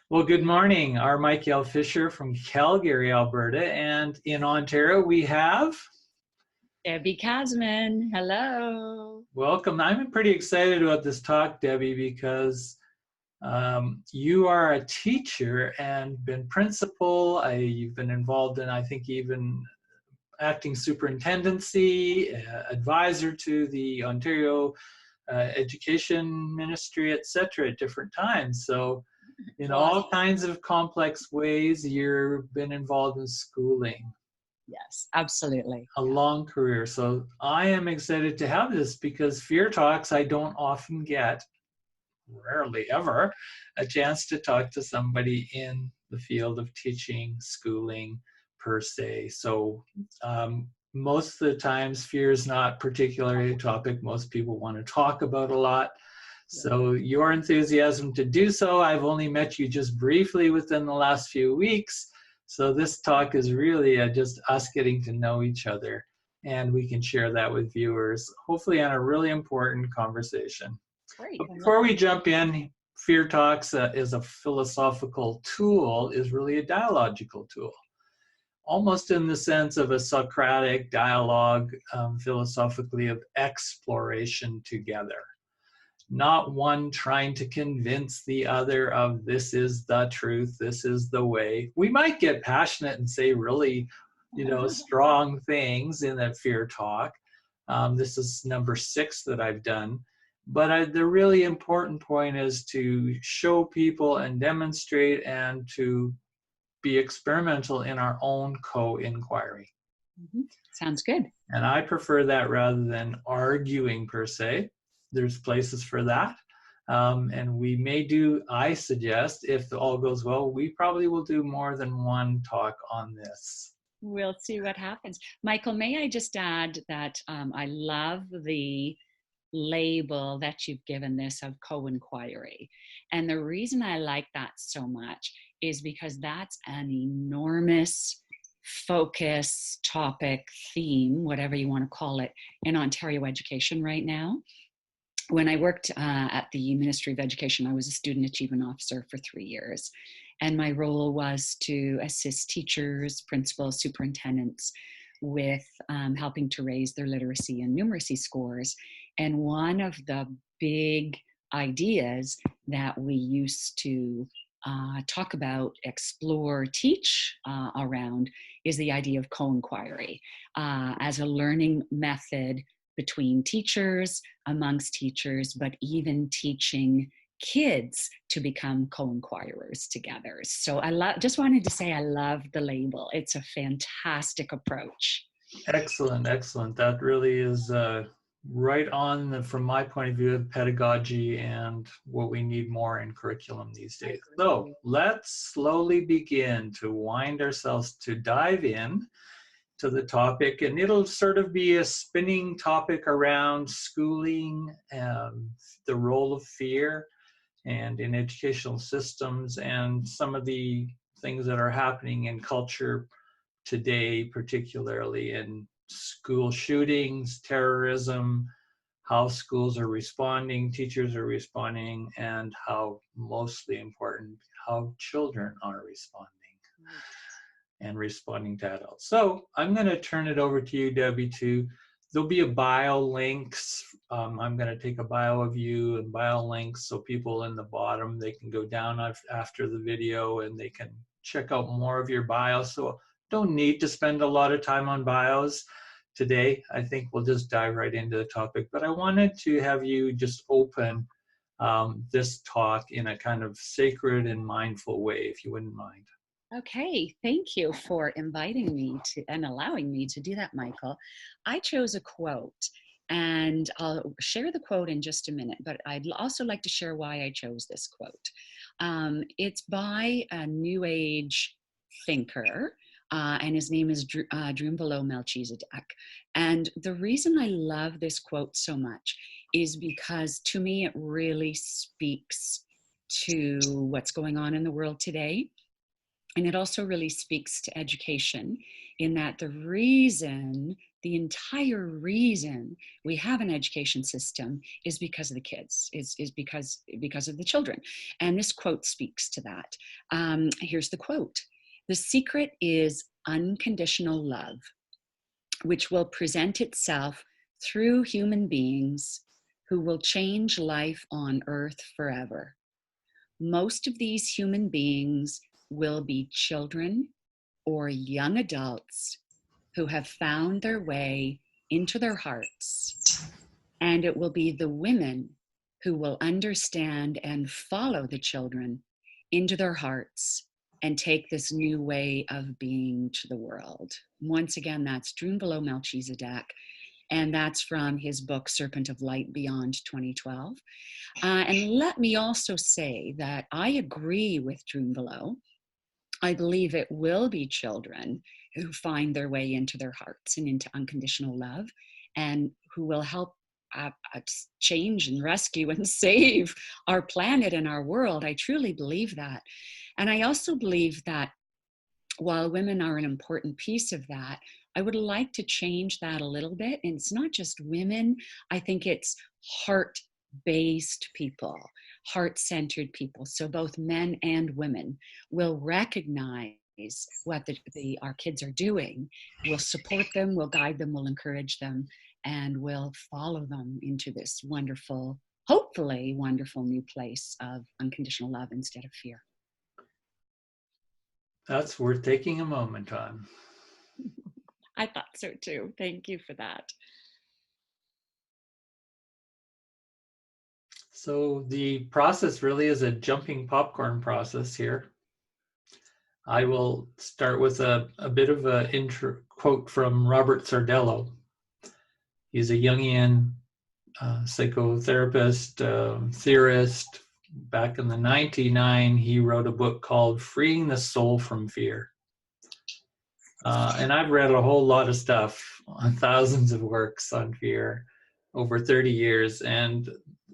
Well, good morning. I'm Michael Fisher from Calgary, Alberta, and in Ontario we have. Debbie Kasman, hello. Welcome. I'm pretty excited about this talk, Debbie, because you are a teacher and been principal. You've been involved in, I think, even acting superintendency, advisor to the Ontario Education Ministry, etc., at different times. So in all kinds of complex ways, you've been involved in schooling. Yes, absolutely. A long career. So I am excited to have this because FearTalks, I don't often get, rarely ever, a chance to talk to somebody in the field of teaching, schooling, per se. So most of the times, fear is not particularly a topic most people want to talk about a lot. So your enthusiasm to do so, I've only met you just briefly within the last few weeks. So this talk is really just us getting to know each other, and we can share that with viewers, hopefully on a really important conversation. Great. But before we jump in, FearTalks is a philosophical tool, is really a dialogical tool, almost in the sense of a Socratic dialogue, philosophically, of exploration together. Not one trying to convince the other of this is the truth, this is the way. We might get passionate and say really, strong things in that fear talk. This is number 6 that I've done. But the really important point is to show people and demonstrate and to be experimental in our own co-inquiry. Sounds good. And I prefer that rather than arguing per se. There's places for that. And we may do, I suggest, if all goes well, we probably will do more than one talk on this. We'll see what happens. Michael, may I just add that I love the label that you've given this of co-inquiry. And the reason I like that so much is because that's an enormous focus, topic, theme, whatever you want to call it, in Ontario education right now. When I worked at the Ministry of Education, I was a student achievement officer for 3 years. And my role was to assist teachers, principals, superintendents with helping to raise their literacy and numeracy scores. And one of the big ideas that we used to talk about, explore, teach around is the idea of co-inquiry as a learning method between teachers, amongst teachers, but even teaching kids to become co-inquirers together. So just wanted to say I love the label. It's a fantastic approach. Excellent, excellent. That really is right on, from my point of view, of pedagogy and what we need more in curriculum these days. So let's slowly begin to wind ourselves to dive in to the topic, and it'll sort of be a spinning topic around schooling, the role of fear and in educational systems, and some of the things that are happening in culture today, particularly in school shootings, terrorism, how schools are responding, teachers are responding, and how, mostly important, how children are responding. And responding to adults. So I'm going to turn it over to you, Debbie, there'll be a bio links. I'm going to take a bio of you and bio links so people in the bottom, they can go down after the video and they can check out more of your bio. So don't need to spend a lot of time on bios today. I think we'll just dive right into the topic. But I wanted to have you just open this talk in a kind of sacred and mindful way, if you wouldn't mind. Okay, thank you for inviting me to and allowing me to do that, Michael. I chose a quote, and I'll share the quote in just a minute, but I'd also like to share why I chose this quote. It's by a New Age thinker, and his name is Drunvalo Melchizedek. And the reason I love this quote so much is because, to me, it really speaks to what's going on in the world today. And it also really speaks to education, in that the reason the entire reason we have an education system is because of the kids, is because of the children. And this quote speaks to that. Here's the quote. "The secret is unconditional love, which will present itself through human beings who will change life on earth forever. Most of these human beings will be children or young adults who have found their way into their hearts, and it will be the women who will understand and follow the children into their hearts and take this new way of being to the world." Once again, that's Drunvalo Melchizedek, and that's from his book, Serpent of Light Beyond 2012. And let me also say that I agree with Drunvalo. I believe it will be children who find their way into their hearts and into unconditional love, and who will help change and rescue and save our planet and our world. I truly believe that. And I also believe that while women are an important piece of that, I would like to change that a little bit. And it's not just women. I think it's heart-based people, heart-centered people. So both men and women will recognize what our kids are doing. We'll support them, we'll guide them, we'll encourage them, and we'll follow them into this wonderful, hopefully wonderful new place of unconditional love instead of fear. That's worth taking a moment on. I thought so too. Thank you for that. So the process really is a jumping popcorn process here. I will start with a bit of an intro quote from Robert Sardello. He's a Jungian psychotherapist, theorist. Back in the 1999, he wrote a book called Freeing the Soul from Fear. And I've read a whole lot of stuff, on thousands of works on fear over 30 years. And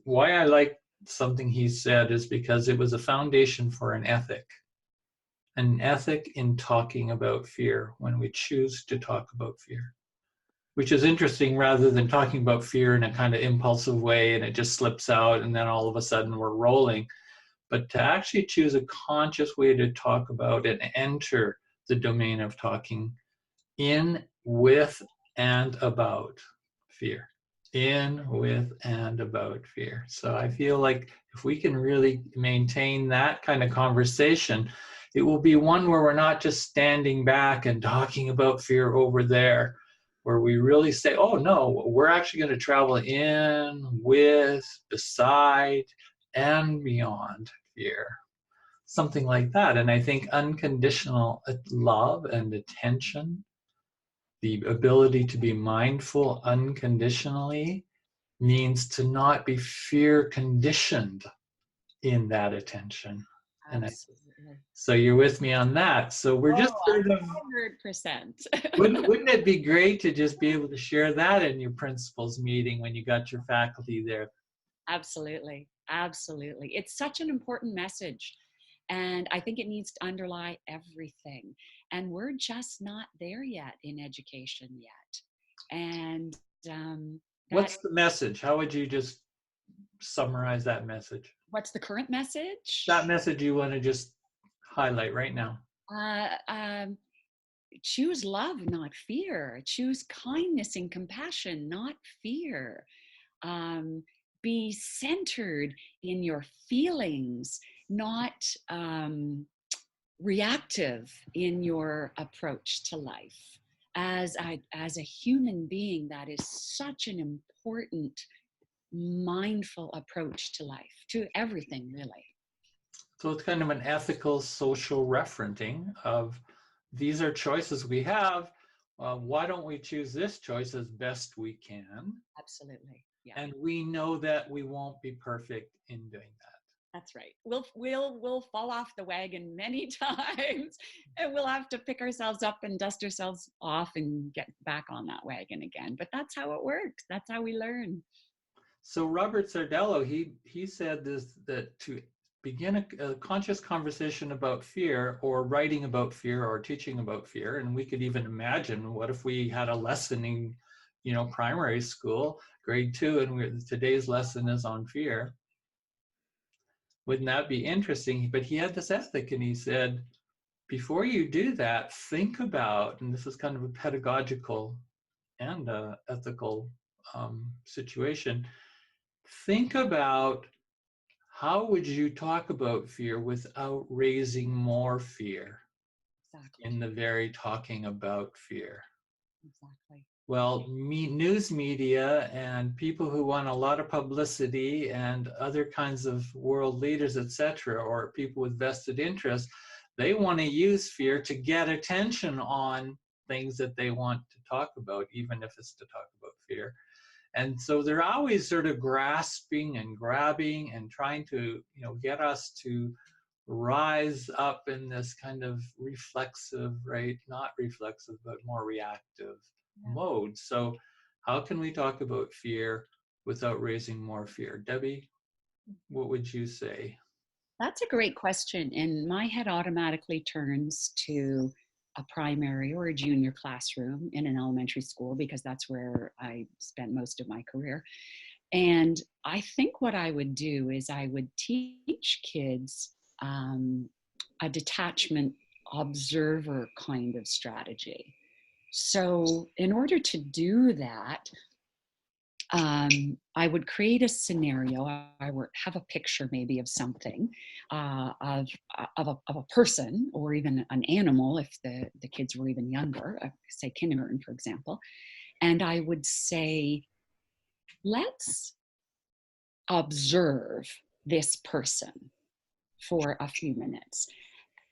why I like something he said is because it was a foundation for an ethic in talking about fear when we choose to talk about fear, which is interesting, rather than talking about fear in a kind of impulsive way and it just slips out and then all of a sudden we're rolling, but to actually choose a conscious way to talk about and enter the domain of talking in, with, and about fear. In, with, and about fear. So I feel like if we can really maintain that kind of conversation, it will be one where we're not just standing back and talking about fear over there, where we really say, oh no, we're actually going to travel in, with, beside, and beyond fear. Something like that. And I think unconditional love and attention, the ability to be mindful unconditionally, means to not be fear conditioned in that attention. Absolutely. So you're with me on that. So we're just sort of 100%. wouldn't it be great to just be able to share that in your principals meeting when you got your faculty there? Absolutely. Absolutely. It's such an important message. And I think it needs to underlie everything. And we're just not there yet in education yet. And what's the message? How would you just summarize that message? What's the current message? That message you want to just highlight right now. Choose love, not fear. Choose kindness and compassion, not fear. Be centered in your feelings, not reactive in your approach to life. As a human being, that is such an important, mindful approach to life, to everything, really. So it's kind of an ethical, social referencing of, these are choices we have. Why don't we choose this choice as best we can? Absolutely. Yeah. And we know that we won't be perfect in doing that. That's right. We'll fall off the wagon many times, and we'll have to pick ourselves up and dust ourselves off and get back on that wagon again. But that's how it works. That's how we learn. So Robert Sardello, he said this, that to begin a conscious conversation about fear, or writing about fear, or teaching about fear. And we could even imagine, what if we had a lesson in, primary school, grade 2, and today's lesson is on fear. Wouldn't that be interesting? But he had this ethic, and he said, before you do that, think about, and this is kind of a pedagogical and ethical situation, think about, how would you talk about fear without raising more fear? Exactly. In the very talking about fear. Exactly. Well, news media and people who want a lot of publicity and other kinds of world leaders, etc., or people with vested interest, they want to use fear to get attention on things that they want to talk about, even if it's to talk about fear. And so they're always sort of grasping and grabbing and trying to, get us to rise up in this kind of reflexive, right? Not reflexive, but more reactive mode. So how can we talk about fear without raising more fear? Debbie, what would you say? That's a great question. And my head automatically turns to a primary or a junior classroom in an elementary school, because that's where I spent most of my career. And I think what I would do is I would teach kids a detachment observer kind of strategy. So, in order to do that, I would create a scenario. I would have a picture maybe of something, of a person, or even an animal if the kids were even younger, say kindergarten, for example. And I would say, let's observe this person for a few minutes.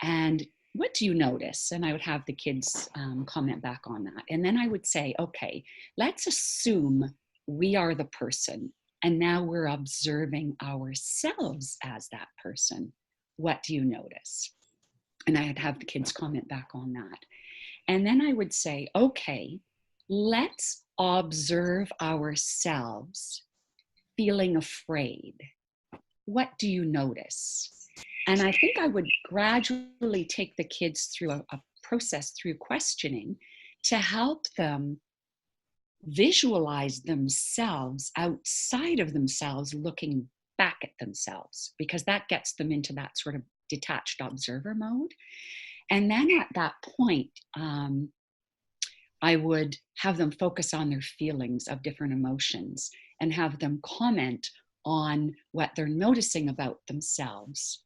And what do you notice? And I would have the kids comment back on that. And then I would say, okay, let's assume we are the person, and now we're observing ourselves as that person. What do you notice? And I'd have the kids comment back on that. And then I would say, okay, let's observe ourselves feeling afraid. What do you notice? And I think I would gradually take the kids through a process through questioning to help them visualize themselves outside of themselves, looking back at themselves, because that gets them into that sort of detached observer mode. And then at that point, I would have them focus on their feelings of different emotions and have them comment on what they're noticing about themselves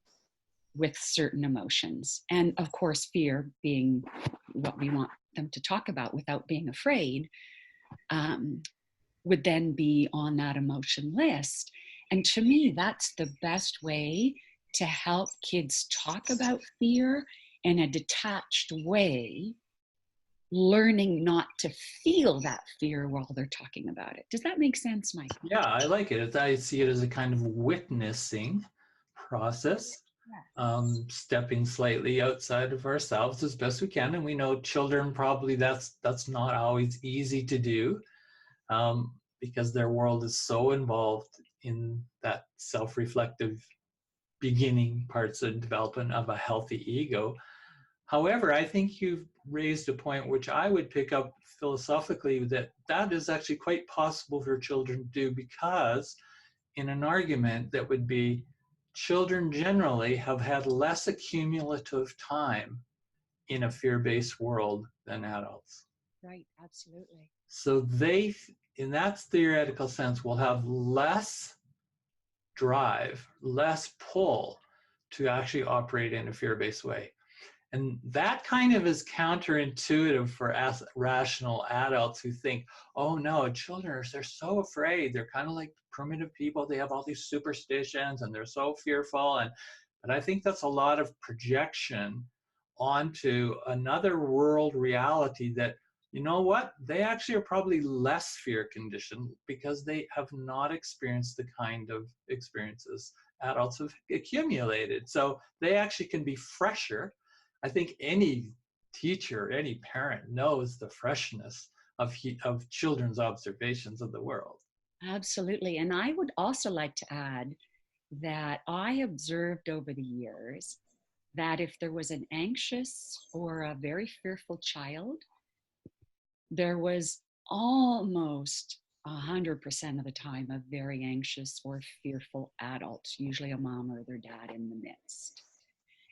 with certain emotions. And of course, fear being what we want them to talk about without being afraid, would then be on that emotion list. And to me, that's the best way to help kids talk about fear in a detached way, learning not to feel that fear while they're talking about it. Does that make sense, Mike? Yeah, I like it. I see it as a kind of witnessing process, stepping slightly outside of ourselves as best we can. And we know children, probably that's not always easy to do, because their world is so involved in that self-reflective beginning parts of development of a healthy ego. However, I think you've raised a point which I would pick up philosophically, that is actually quite possible for children to do, because in an argument that would be, children generally have had less accumulative time in a fear-based world than adults. Right, absolutely. So they, in that theoretical sense, will have less drive, less pull to actually operate in a fear-based way. And that kind of is counterintuitive for rational adults who think, oh no, children, they're so afraid. They're kind of like primitive people. They have all these superstitions and they're so fearful. But I think that's a lot of projection onto another world reality that, you know what, they actually are probably less fear conditioned because they have not experienced the kind of experiences adults have accumulated. So they actually can be fresher. I think any teacher, any parent knows the freshness of children's observations of the world. Absolutely. And I would also like to add that I observed over the years that if there was an anxious or a very fearful child, there was almost 100% of the time a very anxious or fearful adult, usually a mom or their dad in the midst.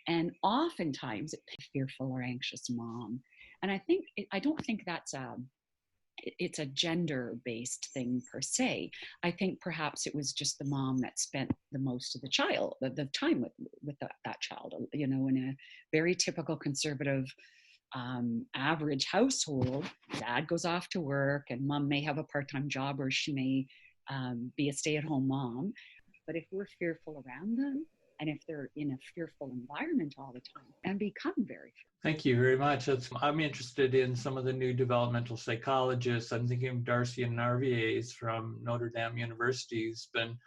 And oftentimes it's a fearful or anxious mom. And I don't think it's a gender-based thing per se. I think perhaps it was just the mom that spent the most of the time with that child, you know, in a very typical conservative average household. Dad goes off to work and mom may have a part-time job, or she may be a stay-at-home mom. But if we're fearful around them, and if they're in a fearful environment all the time, and become very fearful. Thank you very much. I'm interested in some of the new developmental psychologists. I'm thinking of Darcy Narvaez from Notre Dame University, who's been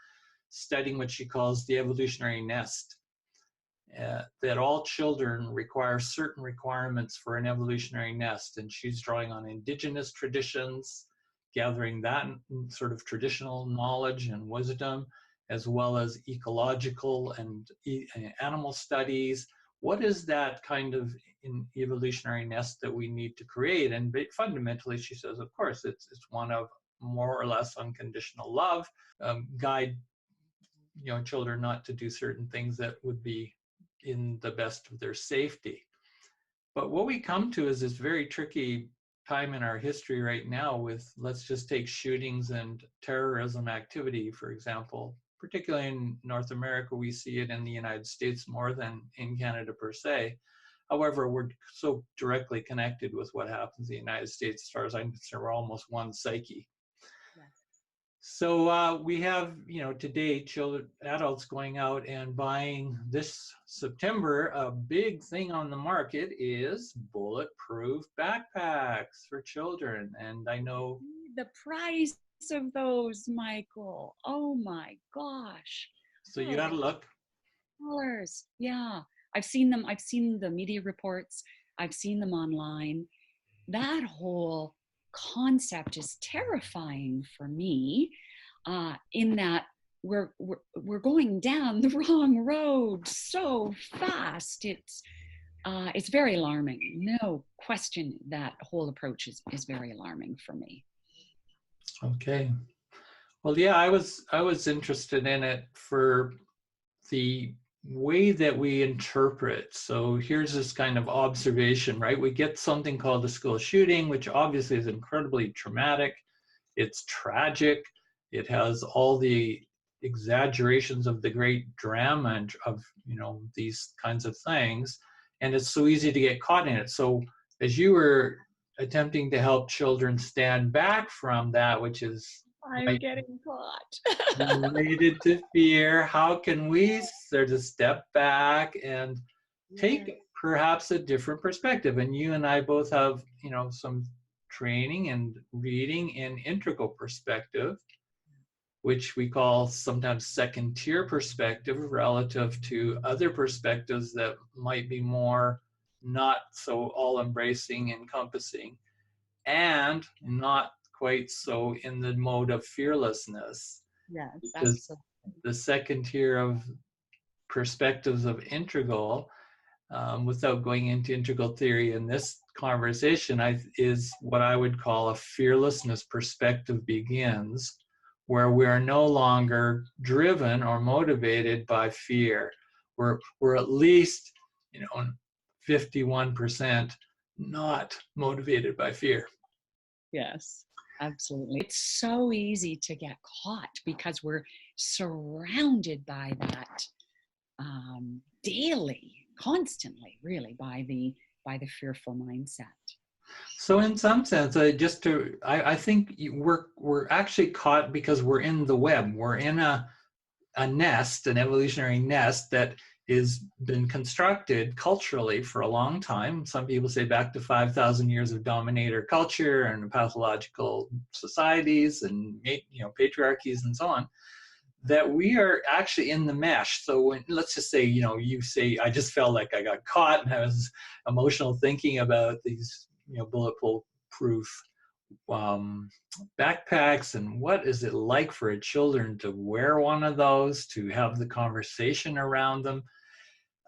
studying what she calls the evolutionary nest. That all children require certain requirements for an evolutionary nest, and she's drawing on indigenous traditions, gathering that sort of traditional knowledge and wisdom, as well as ecological and animal studies. What is that kind of evolutionary nest that we need to create? And fundamentally, she says, of course, it's one of more or less unconditional love, guide children not to do certain things that would be in the best of their safety. But what we come to is this very tricky time in our history right now with, let's just take shootings and terrorism activity, for example. Particularly in North America, we see it in the United States more than in Canada per se. However, we're so directly connected with what happens in the United States. As far as I'm concerned, we're almost one psyche. Yes. So we have, today, adults going out and buying this September. A big thing on the market is bulletproof backpacks for children. And I know the price of those, Michael. Oh my gosh. So you got to look. Dollars. Yeah. I've seen them. I've seen the media reports. I've seen them online. That whole concept is terrifying for me, in that we're going down the wrong road so fast. It's very alarming. No question, that whole approach is very alarming for me. Okay. Well, yeah, I was interested in it for the way that we interpret. So here's this kind of observation, right? We get something called a school shooting, which obviously is incredibly traumatic. It's tragic. It has all the exaggerations of the great drama of, these kinds of things. And it's so easy to get caught in it. So as you were attempting to help children stand back from that, which is getting caught. related to fear, how can we sort of step back and take perhaps a different perspective? And you and I both have, some training and reading in integral perspective, which we call sometimes second tier perspective, relative to other perspectives that might be more not so all embracing, encompassing, and not quite so in the mode of fearlessness. Yes, absolutely. The second tier of perspectives of integral, without going into integral theory in this conversation, is what I would call a fearlessness perspective begins, where we are no longer driven or motivated by fear. We're at least, 51% not motivated by fear. Yes, absolutely. It's so easy to get caught because we're surrounded by that daily, constantly, really, by the fearful mindset. So in some sense, I think we're actually caught because we're in the web. We're in a nest, an evolutionary nest that has been constructed culturally for a long time. Some people say back to 5,000 years of dominator culture and pathological societies and patriarchies and so on, that we are actually in the mesh. So let's just say, you say, I just felt like I got caught and I was emotional thinking about these, bulletproof backpacks, and what is it like for a children to wear one of those, to have the conversation around them.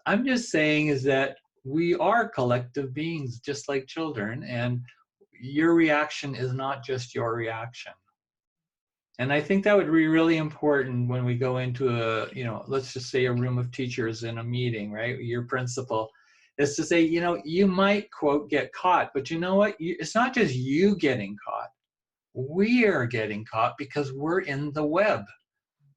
I'm just saying is that we are collective beings, just like children, and your reaction is not just your reaction. And I think that would be really important when we go into a, let's just say a room of teachers in a meeting, right? Your principal is to say, you might, quote, get caught, but you know what? It's not just you getting caught. We are getting caught because we're in the web.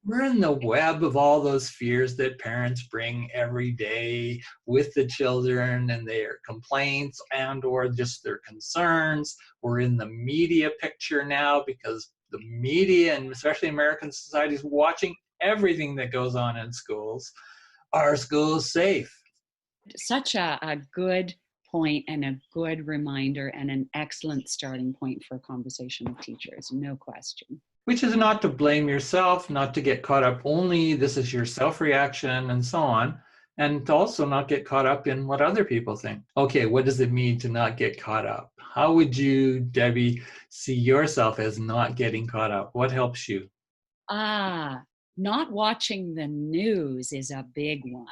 We're in the web of all those fears that parents bring every day with the children and their complaints and or just their concerns. We're in the media picture now because the media, and especially American society, is watching everything that goes on in schools. Are schools safe? Such a good point and a good reminder and an excellent starting point for a conversation with teachers, no question. Which is not to blame yourself, not to get caught up only, this is your self-reaction and so on, and to also not get caught up in what other people think. Okay, what does it mean to not get caught up? How would you, Debbie, see yourself as not getting caught up? What helps you? Not watching the news is a big one,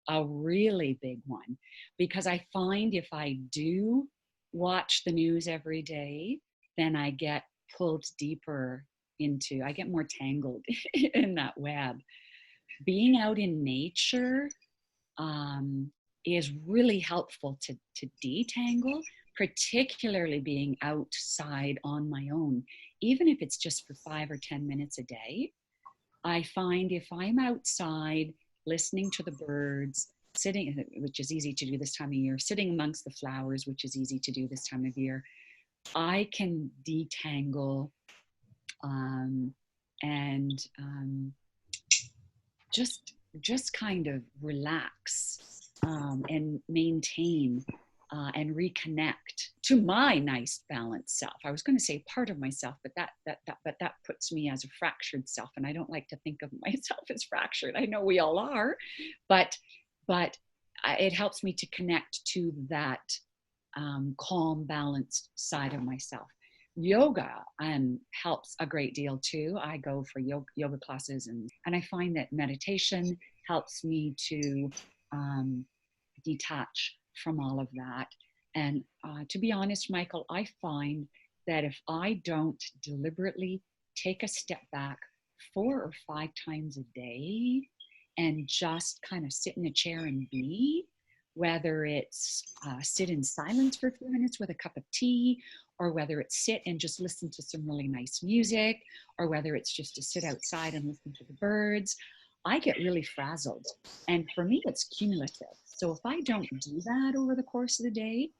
a really big one, because I find if I do watch the news every day, then I get pulled deeper into, I get more tangled in that web. Being out in nature is really helpful to detangle, particularly being outside on my own, even if it's just for 5 or 10 minutes a day. I find if I'm outside listening to the birds, sitting, which is easy to do this time of year, sitting amongst the flowers, which is easy to do this time of year, I can detangle and just kind of relax and maintain and reconnect to my nice balanced self. I was going to say part of myself, but that puts me as a fractured self, and I don't like to think of myself as fractured. I know we all are, but it helps me to connect to that calm, balanced side of myself. Yoga helps a great deal too. I go for yoga classes, and I find that meditation helps me to detach from all of that. And to be honest, Michael, I find that if I don't deliberately take a step back 4 or 5 times a day and just kind of sit in a chair and be, whether it's sit in silence for a few minutes with a cup of tea, or whether it's sit and just listen to some really nice music, or whether it's just to sit outside and listen to the birds, I get really frazzled. And for me, it's cumulative. So if I don't do that over the course of the day,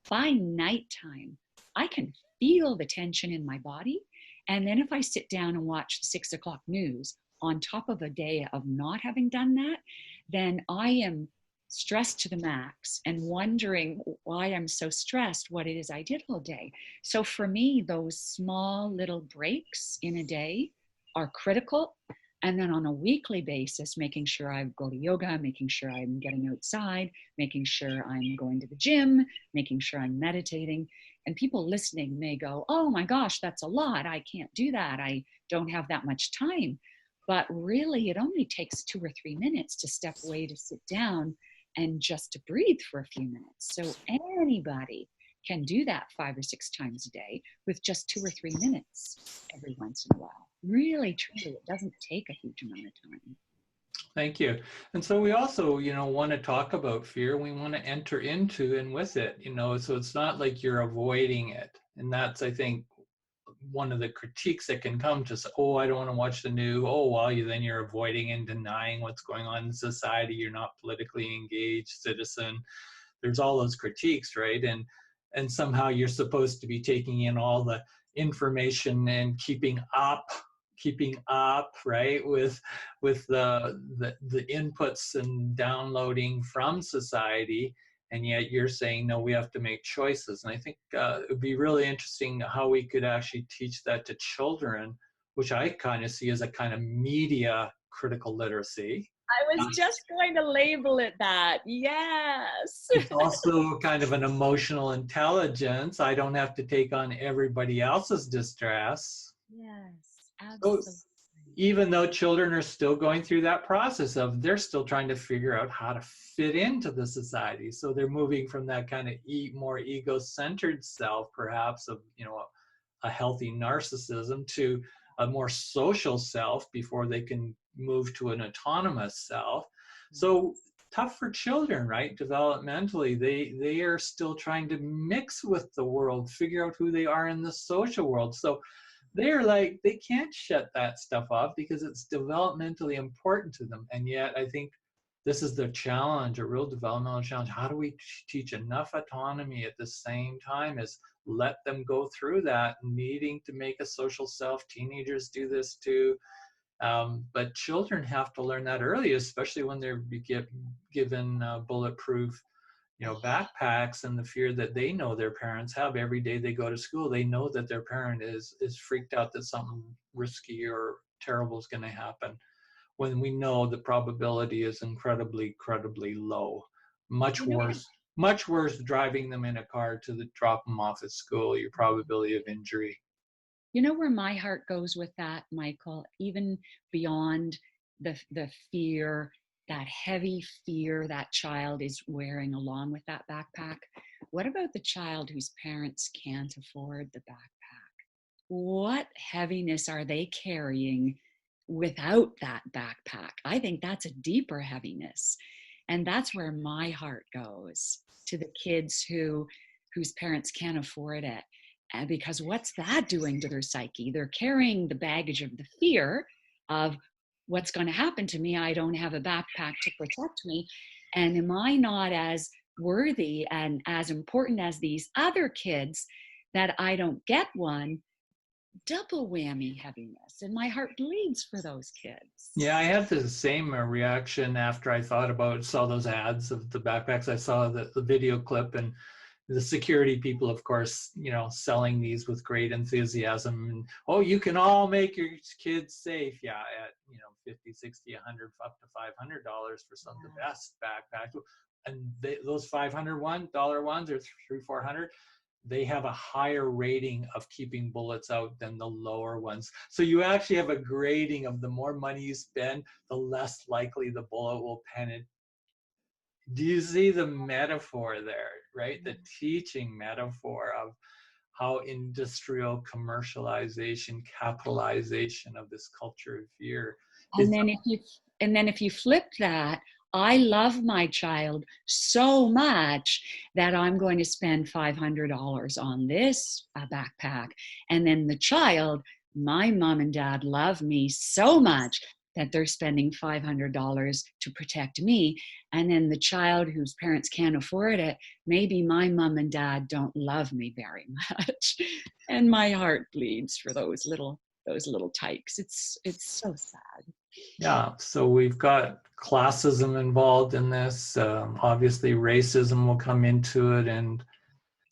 by nighttime, I can feel the tension in my body. And then if I sit down and watch the 6 o'clock news on top of a day of not having done that, then I am stressed to the max and wondering why I'm so stressed, what it is I did all day. So for me, those small little breaks in a day are critical. And then on a weekly basis, making sure I go to yoga, making sure I'm getting outside, making sure I'm going to the gym, making sure I'm meditating. And people listening may go, oh my gosh, that's a lot. I can't do that. I don't have that much time. But really, it only takes 2 or 3 minutes to step away, to sit down, and just to breathe for a few minutes. So anybody can do that 5 or 6 times a day with just 2 or 3 minutes every once in a while. Really, truly, it doesn't take a huge amount of time. Thank you. And so we also, want to talk about fear. We want to enter into and with it, so it's not like you're avoiding it. And that's, I think, one of the critiques that can come to say, oh, I don't want to watch the news. Oh, well, then you're avoiding and denying what's going on in society. You're not politically engaged citizen. There's all those critiques, right? And somehow you're supposed to be taking in all the information and keeping up, right, with the inputs and downloading from society. And yet you're saying, no, we have to make choices. And I think it would be really interesting how we could actually teach that to children, which I kind of see as a kind of media critical literacy, I was just going to label it that. Yes. It's also kind of an emotional intelligence. I don't have to take on everybody else's distress. Yes, So absolutely. even though children are still going through that process of, they're still trying to figure out how to fit into the society. So they're moving from that kind of more ego-centered self, perhaps of, a healthy narcissism, to a more social self before they can move to an autonomous self. So tough for children, right? Developmentally, they are still trying to mix with the world, figure out who they are in the social world. So they're like, they can't shut that stuff off because it's developmentally important to them. And yet I think this is the challenge, a real developmental challenge. How do we teach enough autonomy at the same time as let them go through that needing to make a social self? Teenagers do this too. But children have to learn that early, especially when they're given bulletproof backpacks, and the fear that they know their parents have every day they go to school. They know that their parent is freaked out that something risky or terrible is going to happen, when we know the probability is incredibly low. Much worse driving them in a car to drop them off at school, your probability of injury. You know where my heart goes with that, Michael, even beyond the fear, that heavy fear that child is wearing along with that backpack. What about the child whose parents can't afford the backpack? What heaviness are they carrying without that backpack? I think that's a deeper heaviness. And that's where my heart goes, to the kids whose parents can't afford it. And because what's that doing to their psyche? They're carrying the baggage of the fear of what's going to happen to me. I don't have a backpack to protect me. And am I not as worthy and as important as these other kids that I don't get one? Double whammy heaviness. And my heart bleeds for those kids. Yeah, I had the same reaction after I saw those ads of the backpacks. I saw the video clip, and the security people, of course, selling these with great enthusiasm. And, oh, you can all make your kids safe. Yeah, at 50, 60, 100, up to $500 for some of the best backpacks. And those $500 ones or $300-400, they have a higher rating of keeping bullets out than the lower ones. So you actually have a grading of the more money you spend, the less likely the bullet will penetrate. Do you see the metaphor there, right? The teaching metaphor of how industrial commercialization, capitalization of this culture of fear. And then if you flip that, I love my child so much that I'm going to spend $500 on this backpack. And then the child, my mom and dad love me so much that they're spending $500 to protect me. And then the child whose parents can't afford it, maybe my mom and dad don't love me very much. And my heart bleeds for those little tykes. It's so sad. Yeah, so we've got classism involved in this. Obviously, racism will come into it. And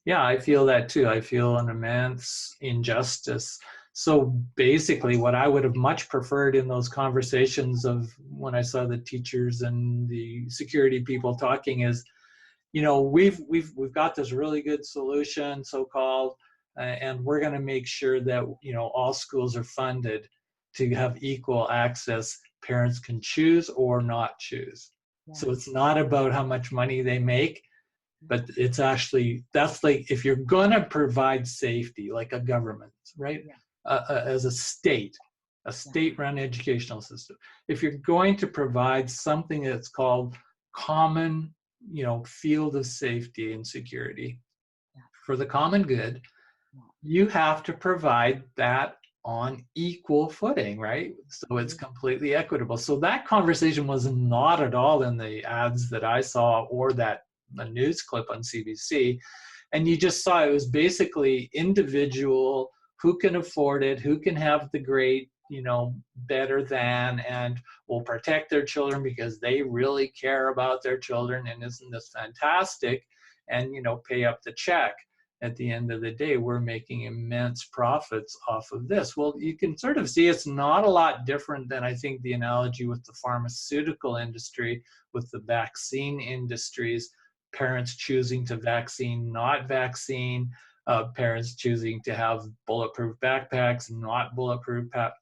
yeah, I feel that too. I feel an immense injustice. So basically, what I would have much preferred in those conversations of when I saw the teachers and the security people talking is, we've got this really good solution, so-called, and we're going to make sure that all schools are funded to have equal access. Parents can choose or not choose. Yeah. So it's not about how much money they make, but it's actually, that's like, if you're going to provide safety, like a government, right? Yeah. As a state-run educational system, if you're going to provide something that's called common, field of safety and security for the common good, you have to provide that on equal footing, right? So it's completely equitable. So that conversation was not at all in the ads that I saw or a news clip on CBC. And you just saw it was basically individual, who can afford it, who can have the great, better than, and will protect their children because they really care about their children, and isn't this fantastic, and pay up the check. at the end of the day, we're making immense profits off of this. Well, you can sort of see it's not a lot different than, I think, the analogy with the pharmaceutical industry, with the vaccine industries, parents choosing to vaccine, not vaccine, parents choosing to have bulletproof backpacks, not bulletproof backpacks.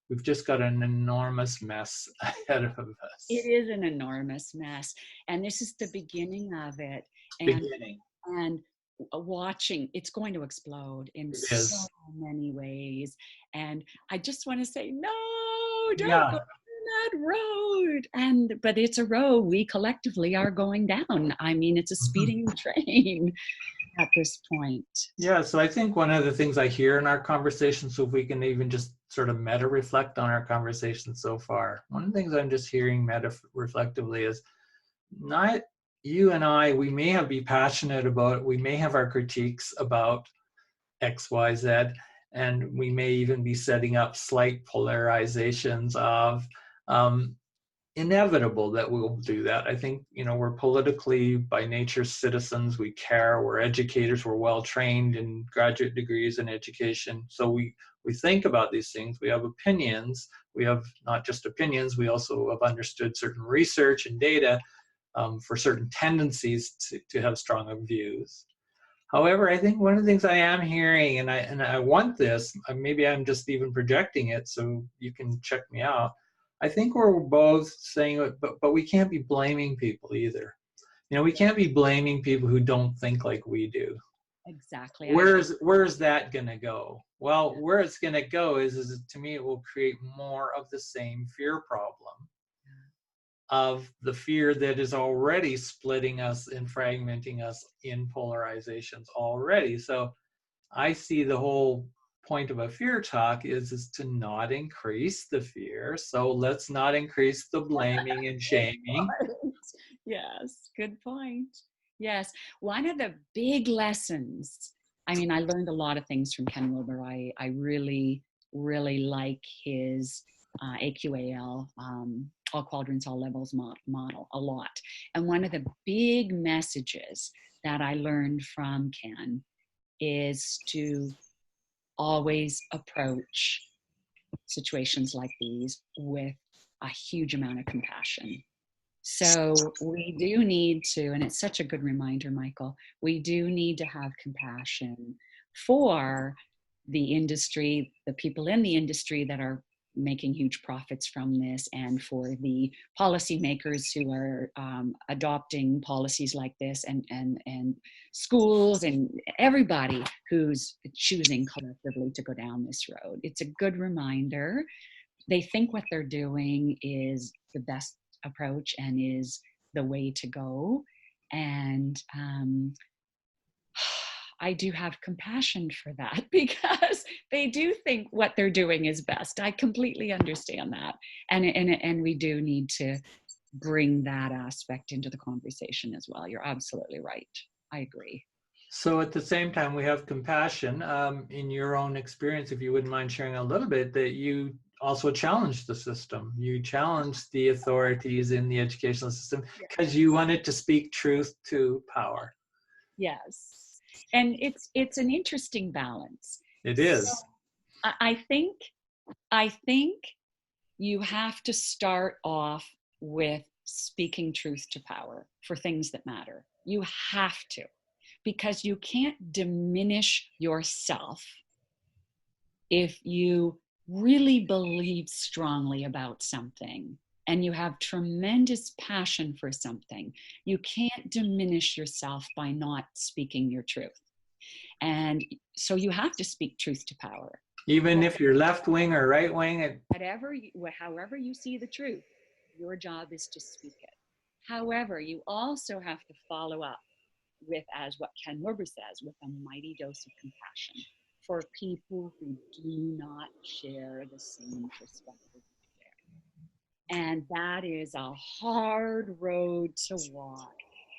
We've just got an enormous mess ahead of us. It is an enormous mess. And this is the beginning of it. And watching, it's going to explode in so many ways. And I just want to say, no, don't go down that road. But it's a road we collectively are going down. I mean, it's a speeding train at this point. Yeah, so I think one of the things I hear in our conversation, so if we can even just sort of meta-reflect on our conversation so far, one of the things I'm just hearing meta-reflectively is, not you and I, we may be passionate about, we may have our critiques about X, Y, Z, and we may even be setting up slight polarizations of inevitable that we'll do that. I think, you know, we're politically by nature citizens, we care, we're educators, we're well trained in graduate degrees in education. So we think about these things, we have opinions, we have not just opinions, we also have understood certain research and data for certain tendencies to have stronger views. However, I think one of the things I am hearing, and I want this, maybe I'm just even projecting it, so you can check me out. I think we're both saying, but we can't be blaming people either. You know, we can't be blaming people who don't think like we do. Exactly. Where's that going to go? Well, where it's going to go is to me, it will create more of the same fear problem, of the fear that is already splitting us and fragmenting us in polarizations already. So I see the whole point of a fear talk is to not increase the fear. So let's not increase the blaming and shaming. Yes, good point. Yes, one of the big lessons, I mean, I learned a lot of things from Ken Wilber. I really, really like his AQAL, all quadrants, all levels model a lot. And one of the big messages that I learned from Ken is to always approach situations like these with a huge amount of compassion. So we do need to, and it's such a good reminder, Michael, we do need to have compassion for the industry, the people in the industry that are making huge profits from this, and for the policymakers who are adopting policies like this, and schools and everybody who's choosing collectively to go down this road. It's a good reminder. They think what they're doing is the best approach and is the way to go. And I do have compassion for that, because they do think what they're doing is best. I completely understand that. And we do need to bring that aspect into the conversation as well. You're absolutely right. I agree. So at the same time, we have compassion. In your own experience, if you wouldn't mind sharing a little bit, that you also challenged the system. You challenged the authorities in the educational system because you wanted to speak truth to power. Yes. And it's an interesting balance. It is. So I think you have to start off with speaking truth to power for things that matter. You have to, because you can't diminish yourself if you really believe strongly about something and you have tremendous passion for something. You can't diminish yourself by not speaking your truth. And so you have to speak truth to power. Even if you're left wing or right wing. However you see the truth, your job is to speak it. However, you also have to follow up with, as what Ken Wilber says, with a mighty dose of compassion for people who do not share the same perspective. And that is a hard road to walk,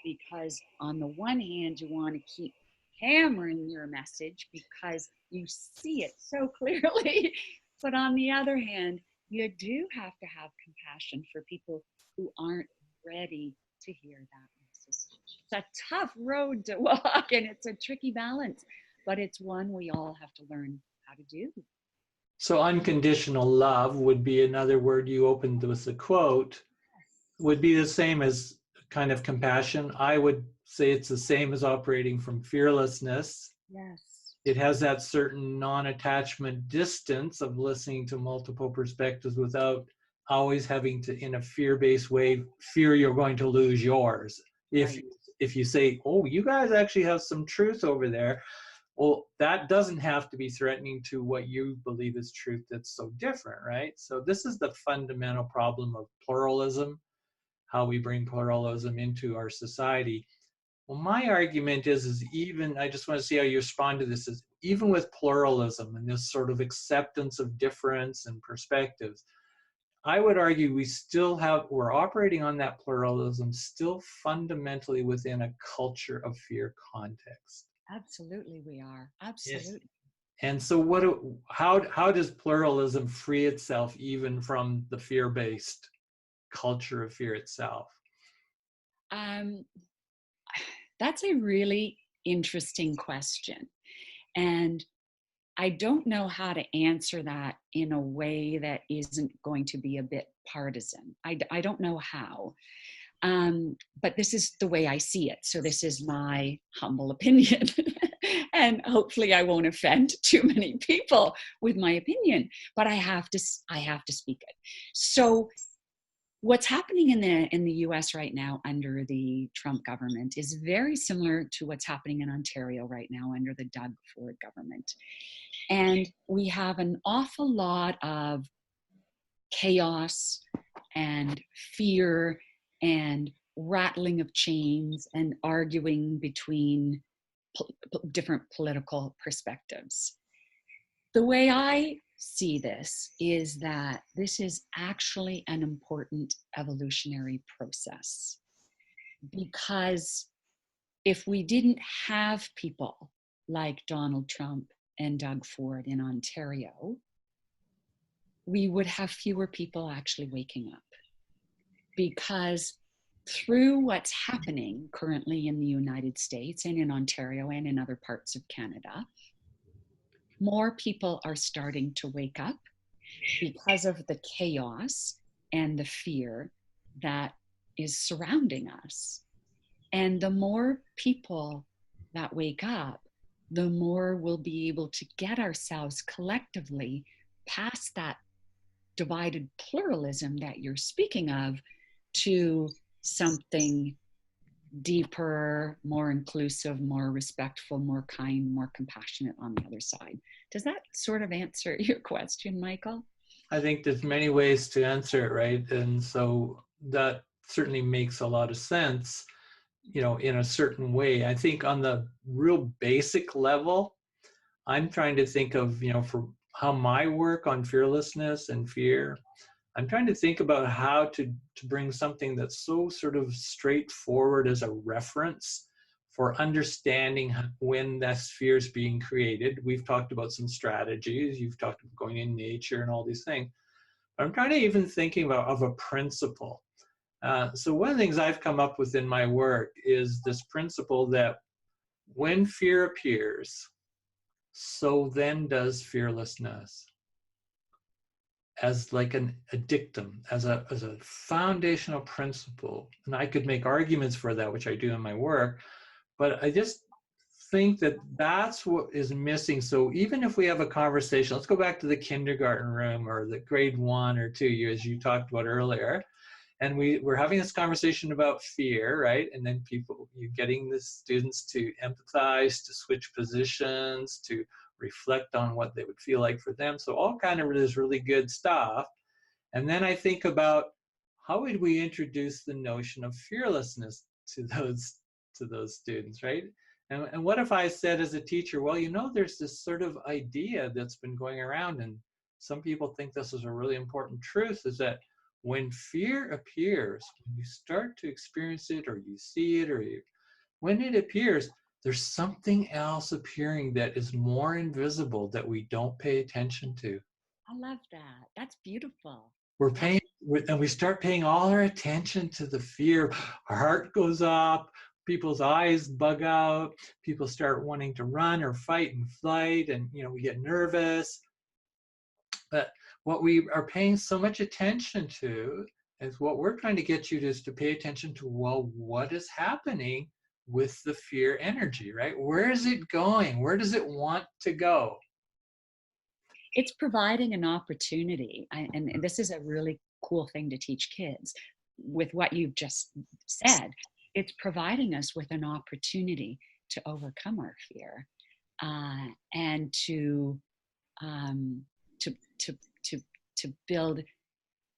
because on the one hand, you want to keep hammering your message because you see it so clearly. But on the other hand, you do have to have compassion for people who aren't ready to hear that message. a tough road to walk, and it's a tricky balance, but it's one we all have to learn how to do. So unconditional love would be another word you opened with a quote, would be the same as kind of compassion. I would say it's the same as operating from fearlessness. Yes. It has that certain non-attachment distance of listening to multiple perspectives without always having to, in a fear-based way, fear you're going to lose yours. If you say, oh, you guys actually have some truth over there, well, that doesn't have to be threatening to what you believe is truth that's so different, right? So this is the fundamental problem of pluralism, how we bring pluralism into our society. Well, my argument is even, I just want to see how you respond to this, is even with pluralism and this sort of acceptance of difference and perspectives, I would argue we're operating on that pluralism still fundamentally within a culture of fear context. Absolutely, we are. Absolutely. Yes. And so how does pluralism free itself even from the fear-based culture of fear itself? That's a really interesting question. And I don't know how to answer that in a way that isn't going to be a bit partisan. I don't know how. But this is the way I see it. So this is my humble opinion. And hopefully I won't offend too many people with my opinion, but I have to speak it. So what's happening in the US right now under the Trump government is very similar to what's happening in Ontario right now under the Doug Ford government. And we have an awful lot of chaos and fear and rattling of chains and arguing between different political perspectives. The way I see this is that this is actually an important evolutionary process, because if we didn't have people like Donald Trump and Doug Ford in Ontario, we would have fewer people actually waking up. Because through what's happening currently in the United States and in Ontario and in other parts of Canada, more people are starting to wake up because of the chaos and the fear that is surrounding us. And the more people that wake up, the more we'll be able to get ourselves collectively past that divided pluralism that you're speaking of to something deeper, more inclusive, more respectful, more kind, more compassionate on the other side. Does that sort of answer your question, Michael? I think there's many ways to answer it, right? And so that certainly makes a lot of sense, you know, in a certain way. I think on the real basic level, I'm trying to think of, you know, for how my work on fearlessness and fear, I'm trying to think about how to bring something that's so sort of straightforward as a reference for understanding when that fear is being created. We've talked about some strategies. You've talked about going in nature and all these things. But I'm trying to even thinking of a principle. So one of the things I've come up with in my work is this principle that when fear appears, so then does fearlessness. As like a dictum, as a foundational principle. And I could make arguments for that, which I do in my work, but I just think that that's what is missing. So even if we have a conversation, let's go back to the kindergarten room or the grade 1 or 2, as you talked about earlier, and we're having this conversation about fear, right? And then you're getting the students to empathize, to switch positions, to reflect on what they would feel like for them. So all kind of is really good stuff. And then I think about how would we introduce the notion of fearlessness to those students, right? And what if I said as a teacher, well, you know, there's this sort of idea that's been going around, and some people think this is a really important truth, is that when fear appears, when you start to experience it or you see it, when it appears, there's something else appearing that is more invisible that we don't pay attention to. I love that. That's beautiful. And we start paying all our attention to the fear. Our heart goes up. people's eyes bug out, people start wanting to run or fight and flight, and we get nervous. But what we are paying so much attention to is what we're trying to get you to is to pay attention to, well, what is happening with the fear energy, right? Where is it going? Where does it want to go? It's providing an opportunity, and this is a really cool thing to teach kids with what you've just said. It's providing us with an opportunity to overcome our fear, and to build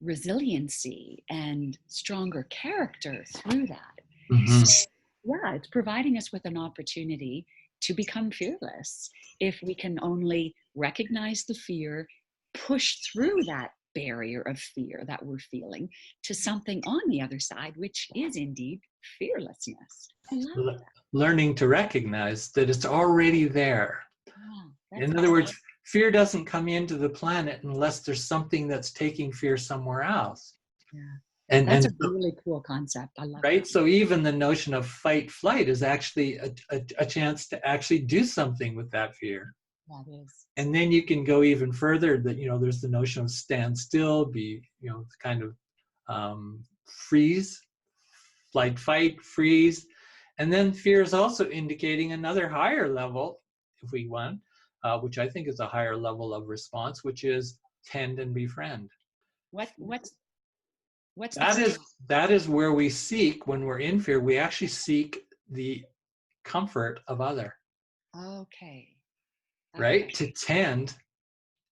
resiliency and stronger character through that. Mm-hmm. So, yeah, it's providing us with an opportunity to become fearless if we can only recognize the fear, push through that barrier of fear that we're feeling to something on the other side, which is indeed fearlessness. I love that. Learning to recognize that it's already there. Yeah, in other words, fear doesn't come into the planet unless there's something that's taking fear somewhere else. Yeah. And that's a really cool concept. I love right? that. So even the notion of fight flight is actually a chance to actually do something with that fear. That is. And then you can go even further that, there's the notion of stand still, be, kind of freeze, flight, fight, freeze. And then fear is also indicating another higher level, if we want, which I think is a higher level of response, which is tend and befriend. What's that is where we seek, when we're in fear, we actually seek the comfort of other. Okay. Right? To tend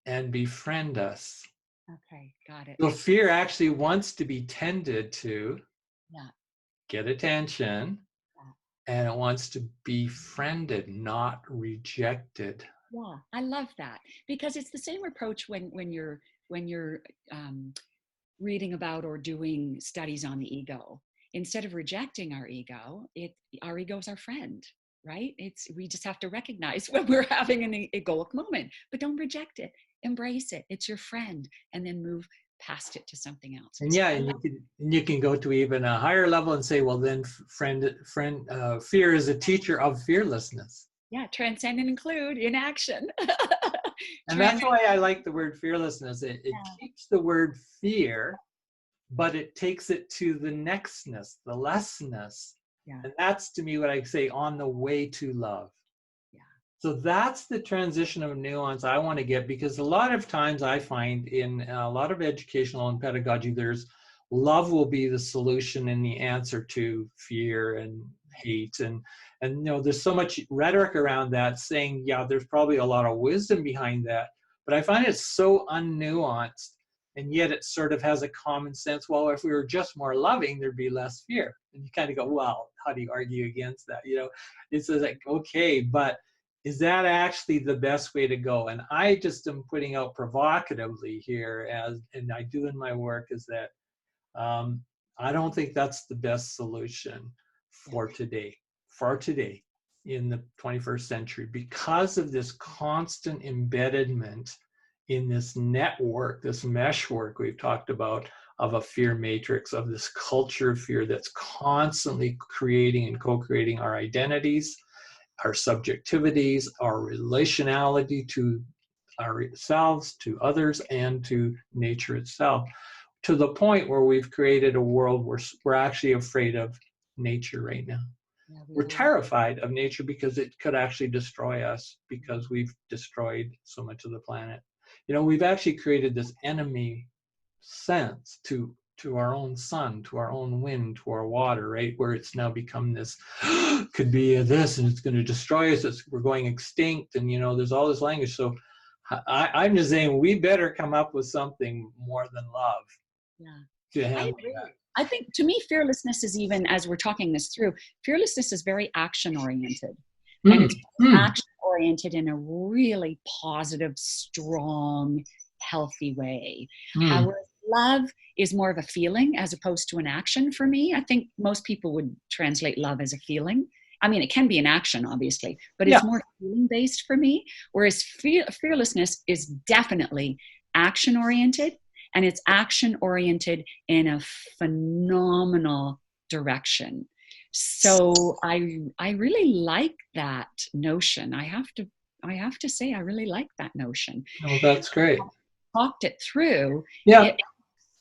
and befriend us. Okay, got it. So fear actually wants to be tended to, yeah, get attention, yeah, and it wants to be befriended, not rejected. Yeah, I love that, because it's the same approach when you're reading about or doing studies on the ego. Instead of rejecting our ego, our ego is our friend, right? We just have to recognize when we're having an egoic moment, but don't reject it. Embrace it. It's your friend, and then move past it to something else. And yeah, and you can go to even a higher level and say, well, then fear is a teacher of fearlessness. Yeah, transcend and include in action. And that's why I like the word fearlessness. It keeps the word fear, but it takes it to the nextness, the lessness. Yeah. And that's, to me, what I say, on the way to love. Yeah. So that's the transition of nuance I want to get, because a lot of times I find in a lot of educational and pedagogy, there's love will be the solution and the answer to fear and hate. And there's so much rhetoric around that saying, yeah, there's probably a lot of wisdom behind that. But I find it so unnuanced. And yet it sort of has a common sense, well, if we were just more loving, there'd be less fear. And you kind of go, well, how do you argue against that? It's like, okay, but is that actually the best way to go? And I just am putting out provocatively here, and I do in my work, is that I don't think that's the best solution for today in the 21st century, because of this constant embeddedment in this network, this meshwork we've talked about, of a fear matrix, of this culture of fear that's constantly creating and co-creating our identities, our subjectivities, our relationality to ourselves, to others, and to nature itself, to the point where we've created a world where we're actually afraid of nature right now. Yeah, we're terrified of nature because it could actually destroy us, because we've destroyed so much of the planet. We've actually created this enemy sense to our own sun, to our own wind, to our water, right? Where it's now become this, could be this, and it's going to destroy us. We're going extinct, and there's all this language. So I'm just saying, we better come up with something more than love. Yeah, I agree. I think, to me, fearlessness is, even as we're talking this through, fearlessness is very action-oriented. And it's action-oriented in a really positive, strong, healthy way. Whereas love is more of a feeling as opposed to an action for me. I think most people would translate love as a feeling. I mean, it can be an action, obviously, but it's more feeling-based for me. Whereas fearlessness is definitely action-oriented, and it's action-oriented in a phenomenal direction. So I really like that notion. I have to say I really like that notion. Oh, that's great. Talked it through. Yeah. It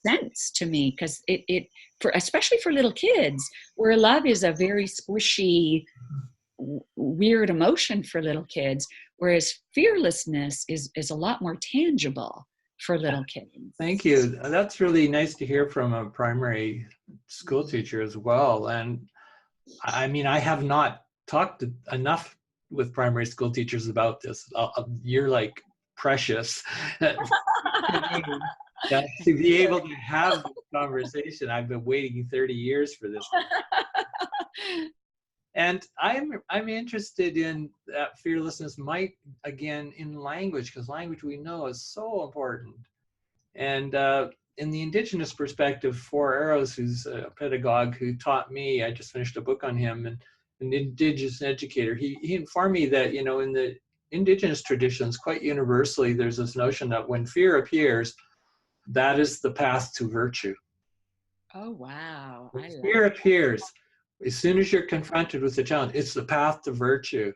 makes sense to me because it for especially for little kids, where love is a very squishy, weird emotion for little kids, whereas fearlessness is a lot more tangible for little kids. Thank you. That's really nice to hear from a primary school teacher as well. And I mean, I have not talked enough with primary school teachers about this. You're like precious to me, that to be able to have this conversation. I've been waiting 30 years for this. And I'm interested in that fearlessness might, again, in language, because language we know is so important. And in the Indigenous perspective, Four Arrows, who's a pedagogue who taught me, I just finished a book on him, and an Indigenous educator, he informed me that, you know, in the Indigenous traditions, quite universally, there's this notion that when fear appears, that is the path to virtue. Oh, wow. When fear appears, as soon as you're confronted with the challenge, it's the path to virtue.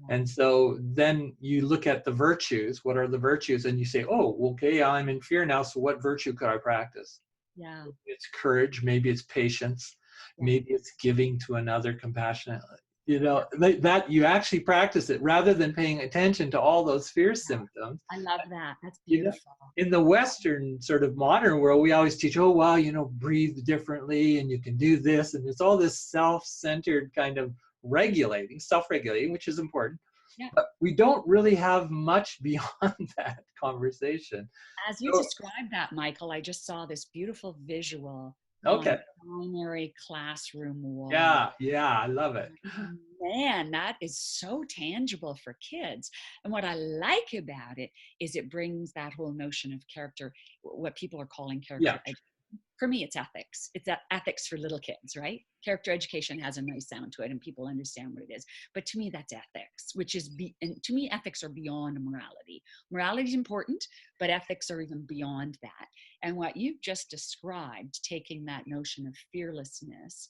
And so then you look at the virtues. What are the virtues? And you say, oh, okay, I'm in fear now. So what virtue could I practice? Yeah. It's courage. Maybe it's patience. Maybe it's giving to another compassionately. You know, that you actually practice it rather than paying attention to all those fear symptoms. I love that. That's beautiful. You know, in the Western sort of modern world, we always teach, oh, wow, you know, breathe differently and you can do this. And it's all this self-centered kind of regulating, self-regulating, which is important. Yeah. But we don't really have much beyond that conversation. As you described that, Michael, I just saw this beautiful visual. Okay. Primary classroom wall. Yeah, I love it. Man, that is so tangible for kids. And what I like about it is it brings that whole notion of character, what people are calling character education. For me, it's ethics. It's that ethics for little kids, right? Character education has a nice sound to it and people understand what it is. But to me, that's ethics, which is, and to me, ethics are beyond morality. Morality is important, but ethics are even beyond that. And what you've just described, taking that notion of fearlessness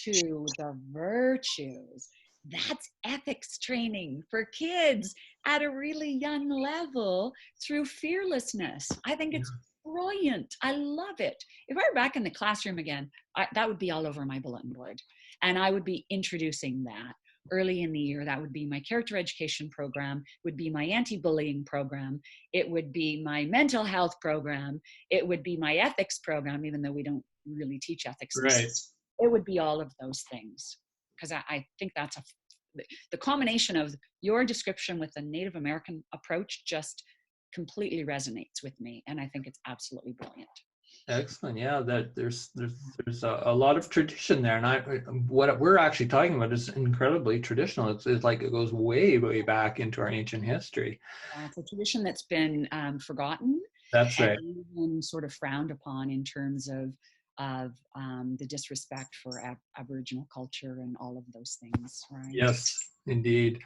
to the virtues, that's ethics training for kids at a really young level through fearlessness. I think it's brilliant. I love it. If I were back in the classroom again, that would be all over my bulletin board. And I would be introducing that early in the year. That would be my character education program, would be my anti-bullying program. It would be my mental health program. It would be my ethics program, even though we don't really teach ethics. Right. It would be all of those things. Because I think that's the combination of your description with the Native American approach just completely resonates with me, and I think it's absolutely brilliant. Excellent. Yeah, that there's a lot of tradition there, and what we're actually talking about is incredibly traditional. It's like it goes way back into our ancient history. It's a tradition that's been forgotten. That's right. And even sort of frowned upon in terms of the disrespect for Aboriginal culture and all of those things, right? Yes, indeed.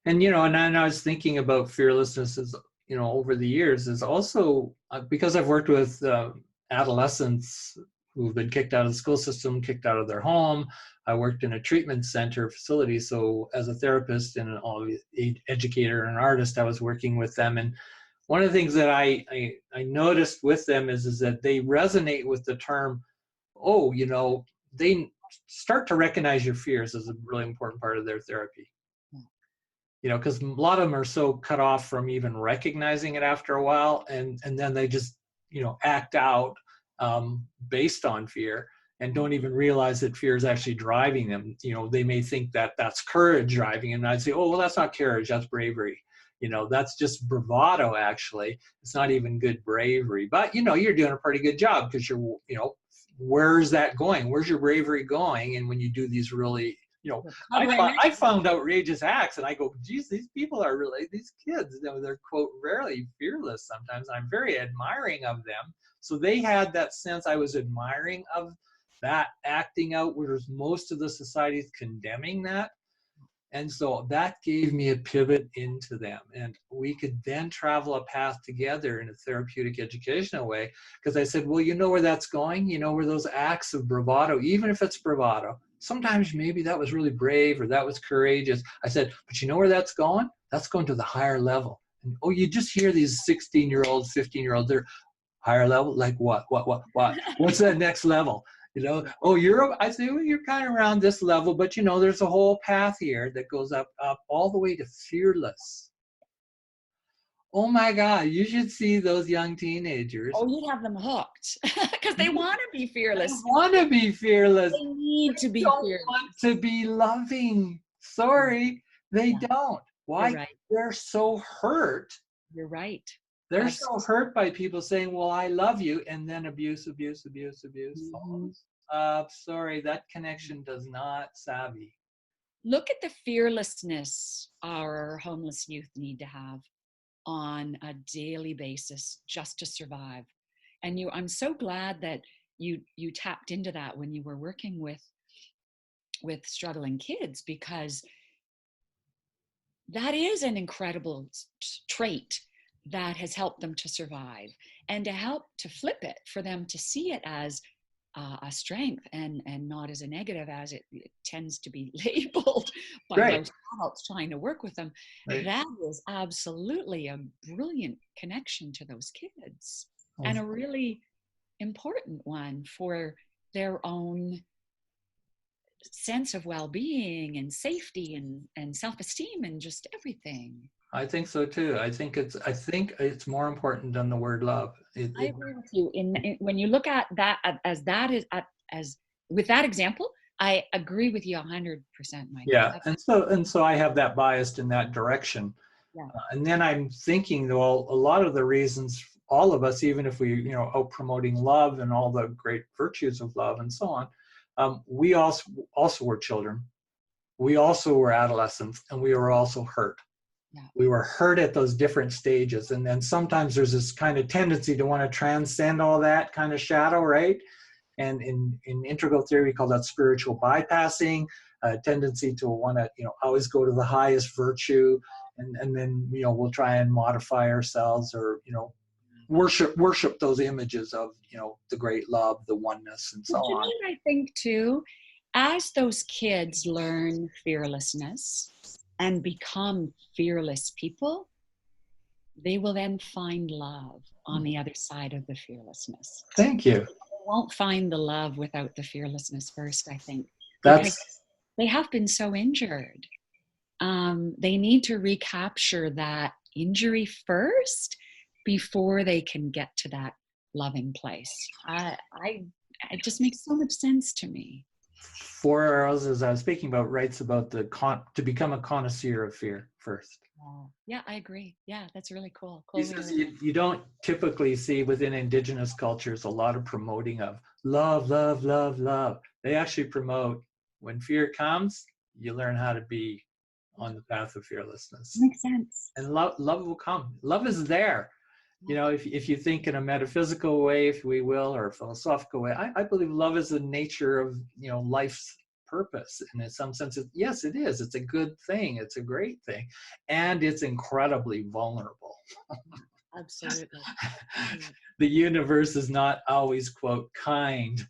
And you know, and I was thinking about fearlessness as, you know, over the years is also because I've worked with adolescents who've been kicked out of the school system, kicked out of their home. I worked in a treatment center facility. So as a therapist and an educator and an artist, I was working with them. And one of the things that I noticed with them is that they resonate with the term, oh, you know, they start to recognize your fears as a really important part of their therapy. You know, because a lot of them are so cut off from even recognizing it after a while, and then they just, you know, act out based on fear and don't even realize that fear is actually driving them. You know, they may think that that's courage driving them, and I'd say, oh, well, that's not courage, that's bravery. You know, that's just bravado, actually. It's not even good bravery. But, you know, you're doing a pretty good job because you're, you know, where's that going? Where's your bravery going? And when you do these really, you know, I found outrageous acts and I go, geez, these people are really, these kids, you know, they're, quote, rarely fearless sometimes. I'm very admiring of them. So they had that sense I was admiring of that acting out, whereas most of the society is condemning that. And so that gave me a pivot into them. And we could then travel a path together in a therapeutic educational way. Because I said, well, you know where that's going? You know where those acts of bravado, even if it's bravado, sometimes maybe that was really brave or that was courageous. I said, but you know where that's going? That's going to the higher level. And, oh, you just hear these 16-year-olds, 15-year-olds, they're higher level, like what? What's that next level? You know, oh, I say, well, you're kind of around this level, but you know, there's a whole path here that goes up all the way to fearless. Oh my God, you should see those young teenagers. Oh, you'd have them hooked because they want to be fearless. They want to be fearless. They need to be don't fearless. Want to be loving. Sorry, they don't. Why? You're right. They're so hurt. You're right. They're so hurt by people saying, well, I love you, and then abuse follows. Sorry, that connection does not savvy. Look at the fearlessness our homeless youth need to have on a daily basis just to survive. And I'm so glad that you tapped into that when you were working with struggling kids, because that is an incredible trait that has helped them to survive, and to help to flip it for them to see it as a strength and not as a negative as it tends to be labeled by most adults trying to work with them. Right. That is absolutely a brilliant connection to those kids, and a really important one for their own sense of well-being and safety and self-esteem and just everything. I think so too. I think it's more important than the word love. I agree with you. When you look at that as with that example, I agree with you 100%, Mike. Yeah, and so I have that biased in that direction. Yeah. And then I'm thinking, well, a lot of the reasons, all of us, even if we out promoting love and all the great virtues of love and so on, we also were children. We also were adolescents, and we were also hurt. Yeah. We were hurt at those different stages. And then sometimes there's this kind of tendency to want to transcend all that kind of shadow, right? And in integral theory, we call that spiritual bypassing, a tendency to want to, always go to the highest virtue. And then, we'll try and modify ourselves or, worship those images of, the great love, the oneness, and so on. I think too, as those kids learn fearlessness and become fearless people, they will then find love on the other side of the fearlessness. Thank you. They won't find the love without the fearlessness first, I think. Because they have been so injured. They need to recapture that injury first before they can get to that loving place. It just makes so much sense to me. Four, as I was speaking about, writes about to become a connoisseur of fear first. Yeah, I agree. Yeah, that's really cool. He says you don't typically see within indigenous cultures a lot of promoting of love, love, love, love. They actually promote, when fear comes, you learn how to be on the path of fearlessness. Makes sense. And love will come. Love is there. If you think in a metaphysical way, if we will, or a philosophical way, I believe love is the nature of, life's purpose. And in some sense, yes, it is. It's a good thing. It's a great thing. And it's incredibly vulnerable. Absolutely. The universe is not always, quote, kind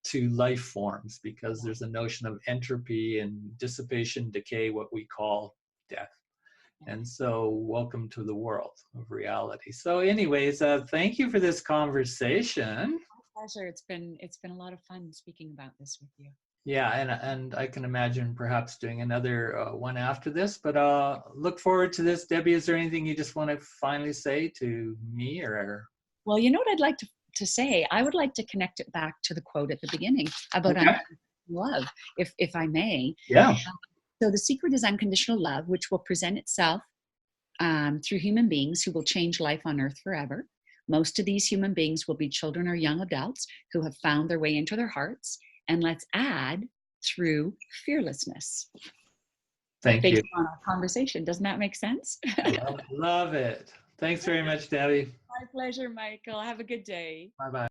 to life forms, because there's a notion of entropy and dissipation, decay, what we call death. And so welcome to the world of reality. So anyways, thank you for this conversation. My pleasure. It's been a lot of fun speaking about this with you. Yeah, and I can imagine perhaps doing another one after this, but look forward to this. Debbie, is there anything you just want to finally say to me or? Well, you know what I'd like to say? I would like to connect it back to the quote at the beginning about unconditional love, if I may. Yeah. So the secret is unconditional love, which will present itself through human beings who will change life on earth forever. Most of these human beings will be children or young adults who have found their way into their hearts. And let's add, through fearlessness. Thank you. Based on our conversation. Doesn't that make sense? Love it. Thanks very much, Debbie. My pleasure, Michael. Have a good day. Bye-bye.